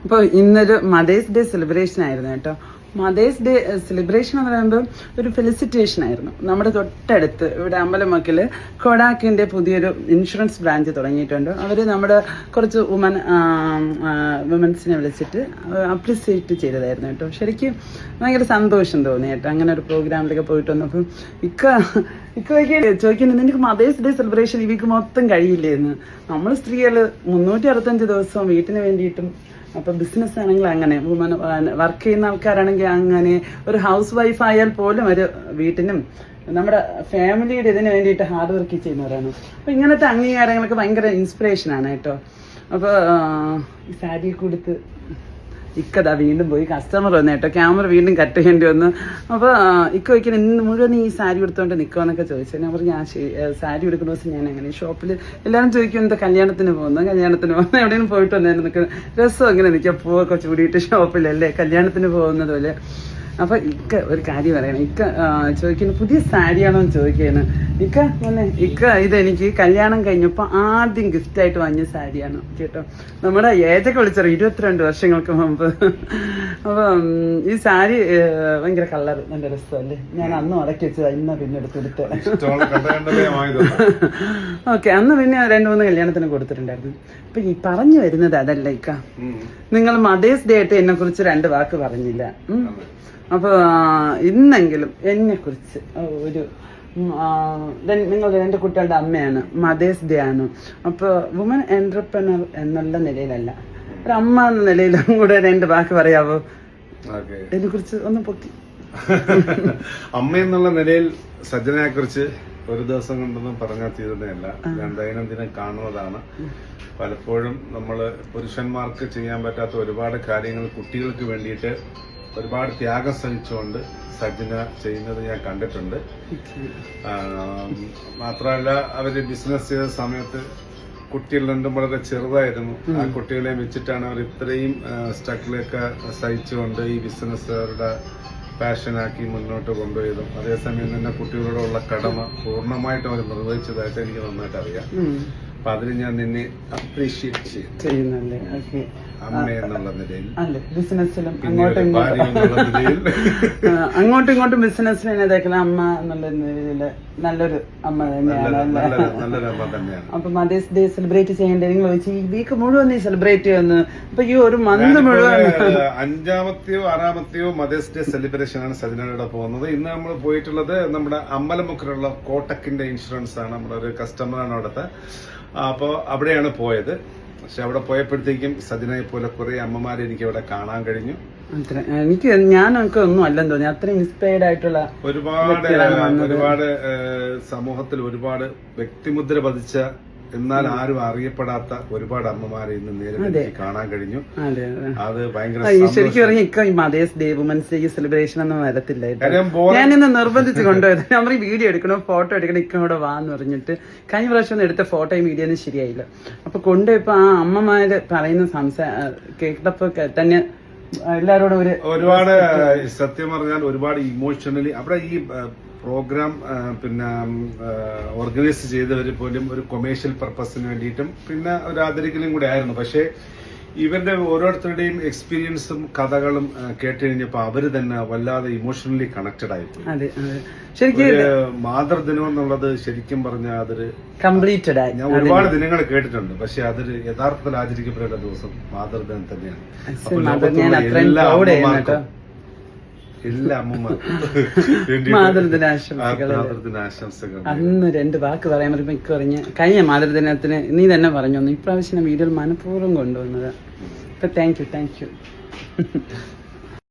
അപ്പോൾ ഇന്നൊരു mothers day celebration ആയിരുന്നു കേട്ടോ. മദേഴ്സ് ഡേ സെലിബ്രേഷൻ എന്ന് പറയുമ്പോൾ ഒരു ഫെലിസിറ്റേഷൻ ആയിരുന്നു. നമ്മുടെ തൊട്ടടുത്ത് ഇവിടെ അമ്പലമക്കിൽ കൊഡാക്കിൻ്റെ പുതിയൊരു ഇൻഷുറൻസ് ബ്രാഞ്ച് തുടങ്ങിയിട്ടുണ്ട്. അവർ നമ്മുടെ കുറച്ച് വുമൻസിനെ വിളിച്ചിട്ട് അപ്രിസിയേറ്റ് ചെയ്തതായിരുന്നു കേട്ടോ. ശരിക്കും ഭയങ്കര സന്തോഷം തോന്നി കേട്ടോ അങ്ങനെ ഒരു പ്രോഗ്രാമിലൊക്കെ പോയിട്ട് വന്നപ്പോൾ ഇക്കൊക്കെ ചോദിക്കുന്നത് നിനക്ക് മദേഴ്സ് ഡേ സെലിബ്രേഷൻ ഈ വീക്ക് മൊത്തം കഴിയില്ലേന്ന്. നമ്മൾ സ്ത്രീകൾ 365 ദിവസവും വീട്ടിന് വേണ്ടിയിട്ടും അപ്പോൾ ബിസിനസ് ആണെങ്കിൽ അങ്ങനെ വർക്ക് ചെയ്യുന്ന ആൾക്കാരാണെങ്കിൽ അങ്ങനെ ഒരു ഹൗസ് വൈഫ് ആയാൽ പോലും ഒരു വീട്ടിനും നമ്മുടെ ഫാമിലിയുടെ ഇതിന് വേണ്ടിയിട്ട് ഹാർഡ് വർക്ക് ചെയ്യുന്നവരാണ്. അപ്പോൾ ഇങ്ങനത്തെ അംഗീകാരങ്ങളൊക്കെ ഭയങ്കര ഇൻസ്പിറേഷനാണ് കേട്ടോ. അപ്പോൾ ഈ സാരി കൊടുത്ത് ഇക്കതാ വീണ്ടും പോയി കസ്റ്റമർ വന്നു കേട്ടോ. ക്യാമറ വീണ്ടും കട്ട് ചെയ്യേണ്ടി വന്നു. അപ്പോൾ ഇക്ക വയ്ക്കാൻ ഇന്ന് മുഴുവൻ ഈ സാരി എടുത്തുകൊണ്ട് നിൽക്കുമെന്നൊക്കെ ചോദിച്ചു. ഞാൻ പറഞ്ഞു ഞാൻ സാരി എടുക്കുന്ന ദിവസം ഞാൻ അങ്ങനെ ഷോപ്പിൽ എല്ലാവരും ചോദിക്കും എന്താ കല്യാണത്തിന് പോകുന്നു എവിടെയും പോയിട്ട് വന്നേരം നിൽക്കുന്നത് രസം അങ്ങനെ നിൽക്കുക പൂവൊക്കെ ചൂടിയിട്ട് ഷോപ്പിലല്ലേ കല്യാണത്തിന് പോകുന്നത് പോലെ. അപ്പോൾ ഇക്ക ഒരു കാര്യം പറയണം. ഇക്ക ചോദിക്കുന്നു പുതിയ സാരിയാണോ എന്ന് ചോദിക്കുകയാണ്. ഇക്ക ഇതെനിക്ക് കല്യാണം കഴിഞ്ഞപ്പോൾ ആദ്യം ഗിഫ്റ്റായിട്ട് വാങ്ങിയ സാരിയാണ് കേട്ടോ. നമ്മുടെ ഏജൊക്കെ വിളിച്ചത് 22 വർഷങ്ങൾക്ക് മുമ്പ്. അപ്പം ഈ സാരി ഭയങ്കര കളർ നല്ല രസമല്ലേ. ഞാൻ അന്ന് ഉടക്കി വെച്ചത് ഇന്ന പിന്നെ എടുത്തെടുത്ത് ഓക്കെ അന്ന് പിന്നെ 2-3 കല്യാണത്തിന് കൊടുത്തിട്ടുണ്ടായിരുന്നു. അപ്പൊ ഈ പറഞ്ഞു വരുന്നത് അതല്ല ഇക്ക, നിങ്ങൾ മദേഴ്സ് ഡേ ആയിട്ട് എന്നെ കുറിച്ച് 2 വാക്ക് പറഞ്ഞില്ല. അപ്പോൾ ഇന്നെങ്കിലും എന്നെക്കുറിച്ച് ഒരു നിങ്ങൾ 2 കുട്ടികളുടെ അമ്മയാണ്, മദേഴ്സ് ഡേ ആണ്. അപ്പോൾ വുമൻ എന്റർപ്രനർ എന്നുള്ള നിലയിലല്ല, ഒരു അമ്മ എന്ന നിലയിലും കൂടെ 2 വാക്ക് പറയാവോ ഇതിനെ കുറിച്ച് ഒന്ന് പൊക്കി? അമ്മ എന്നുള്ള നിലയിൽ സജ്ജനയെ കുറിച്ച് ഒരു ദിവസം കൊണ്ടൊന്നും പറഞ്ഞാൽ തീരുന്നതല്ല. ഞാൻ ദൈനംദിനം കാണുന്നതാണ്. പലപ്പോഴും നമ്മൾ പുരുഷന്മാർക്ക് ചെയ്യാൻ പറ്റാത്ത ഒരുപാട് കാര്യങ്ങൾ കുട്ടികൾക്ക് വേണ്ടിയിട്ട് ഒരുപാട് ത്യാഗം സഹിച്ചുകൊണ്ട് സജ്ജന ചെയ്യുന്നത് ഞാൻ കണ്ടിട്ടുണ്ട്. മാത്രമല്ല അവര് ബിസിനസ് ചെയ്ത സമയത്ത് കുട്ടികൾ രണ്ടും വളരെ ചെറുതായിരുന്നു. ആ കുട്ടികളെ വെച്ചിട്ടാണ് അവർ ഇത്രയും സ്ട്രഗിളൊക്കെ സഹിച്ചുകൊണ്ട് ഈ ബിസിനസ് അവരുടെ പാഷനാക്കി മുന്നോട്ട് കൊണ്ടുപോയതും അതേസമയം തന്നെ കുട്ടികളോടുള്ള കടമ പൂർണ്ണമായിട്ടും അവർ നിർവഹിച്ചതായിട്ട് എനിക്ക് നന്നായിട്ട് അറിയാം. അപ്പൊ അതിന് ഞാൻ നിന്നെ അപ്രീഷിയേറ്റ് ചെയ്യുന്നുണ്ട്. അമ്മ എന്നുള്ള നിലയിൽ ബിസിനസ്സിലും അങ്ങോട്ടും ഇങ്ങോട്ടും ബിസിനസ്സിലും ഏതായാലും അമ്മ എന്നുള്ള നിലയില് നല്ലൊരു അമ്മ തന്നെയാണ്. അപ്പൊ മദേഴ്സ് ഡേ സെലിബ്രേറ്റ് ചെയ്യേണ്ടത് നിങ്ങൾ ചോദിച്ചു ഈ വീക്ക് മുഴുവൻ നീ സെലിബ്രേറ്റ് ചെയ്യുന്നു. അപ്പൊ ഈ ഒരു മന്ത് മുഴുവൻ 5-ാമത്തെയോ 6-ാമത്തെയോ മദേഴ്സ് ഡേ സെലിബ്രേഷൻ ആണ് സജനയുടെ പോകുന്നത്. ഇന്ന് നമ്മൾ പോയിട്ടുള്ളത് നമ്മുടെ അമ്പലമുക്കിലുള്ള കോട്ടക്കിന്റെ ഇൻഷുറൻസ് ആണ്. നമ്മുടെ ഒരു കസ്റ്റമറാണ് അവിടുത്തെ. അപ്പോൾ അവിടെയാണ് പോയത്. പക്ഷെ അവിടെ പോയപ്പോഴത്തേക്കും സജനയെ പോലെ കുറെ അമ്മമാരെ എനിക്ക് അവിടെ കാണാൻ കഴിഞ്ഞു. ഞാനൊക്കെ ഒന്നും അല്ലെന്ന് തോന്നി. അത്രയും ഇൻസ്പയർഡ് ആയിട്ടുള്ള ഒരുപാട് സമൂഹത്തിൽ ഒരുപാട് വ്യക്തിമുദ്ര പതിച്ച എന്നാൽ ആരും അറിയപ്പെടാത്ത ഒരുപാട് അമ്മമാരെ ഇന്ന് നേരിട്ട് കാണാൻ കഴിഞ്ഞു. അത് ഭയങ്കര ശരിക്കും പറഞ്ഞാൽ ഈ mother's day women's day celebration ഒന്നും വരത്തില്ല. ഞാൻ ഇന്ന് നിർബന്ധിച്ച് കൊണ്ടുപോയത് നമ്മൾ വീഡിയോ എടുക്കണം ഫോട്ടോ എടുക്കണം ഇക്കോടെ വാന്ന് പറഞ്ഞിട്ട് കഴിഞ്ഞ പ്രാവശ്യം ഒന്നും എടുത്ത ഫോട്ടോയും വീഡിയോ ഒന്നും ശരിയായില്ല. അപ്പൊ കൊണ്ടുപോയപ്പോ ആ അമ്മമാര് പറയുന്ന കേട്ടപ്പോ തന്നെ എല്ലാരോടും ഒരുപാട് സത്യം പറഞ്ഞാൽ ഒരുപാട് ഇമോഷണലി അവിടെ ഈ പ്രോഗ്രാം പിന്നെ ഓർഗനൈസ് ചെയ്തവർ പോലും ഒരു കൊമേഴ്ഷ്യൽ പർപ്പസിന് വേണ്ടിയിട്ടും പിന്നെ ഒരു ആദരിക്കലും കൂടെ ആയിരുന്നു. പക്ഷേ ഇവരുടെ ഓരോരുത്തരുടെയും എക്സ്പീരിയൻസും കഥകളും കേട്ട് കഴിഞ്ഞപ്പോൾ അവര് തന്നെ വല്ലാതെ ഇമോഷണലി കണക്റ്റഡ് ആയിപ്പോയി. ശരിക്കും മാതൃദിനം എന്നുള്ളത് ശരിക്കും പറഞ്ഞാൽ അതൊരു കംപ്ലീറ്റഡ് ആയി. ഞാൻ ഒരുപാട് ദിനങ്ങൾ കേട്ടിട്ടുണ്ട്, പക്ഷെ അതൊരു യഥാർത്ഥത്തിൽ ആചരിക്കപ്പെടേണ്ട ദിവസം മാതൃദിനം തന്നെയാണ്. എല്ലാ മാതൃദിനാശംസകൾ. അന്ന് 2 വാക്ക് പറയാൻ പറയുമ്പോ എനിക്ക് പറഞ്ഞ് കഴിഞ്ഞ മാതൃദിനത്തിന് നീ തന്നെ പറഞ്ഞു ഇപ്രാവശ്യം വീഡിയോയിൽ മനഃപൂർവ്വം കൊണ്ടുവന്നത്. അപ്പൊ താങ്ക് യു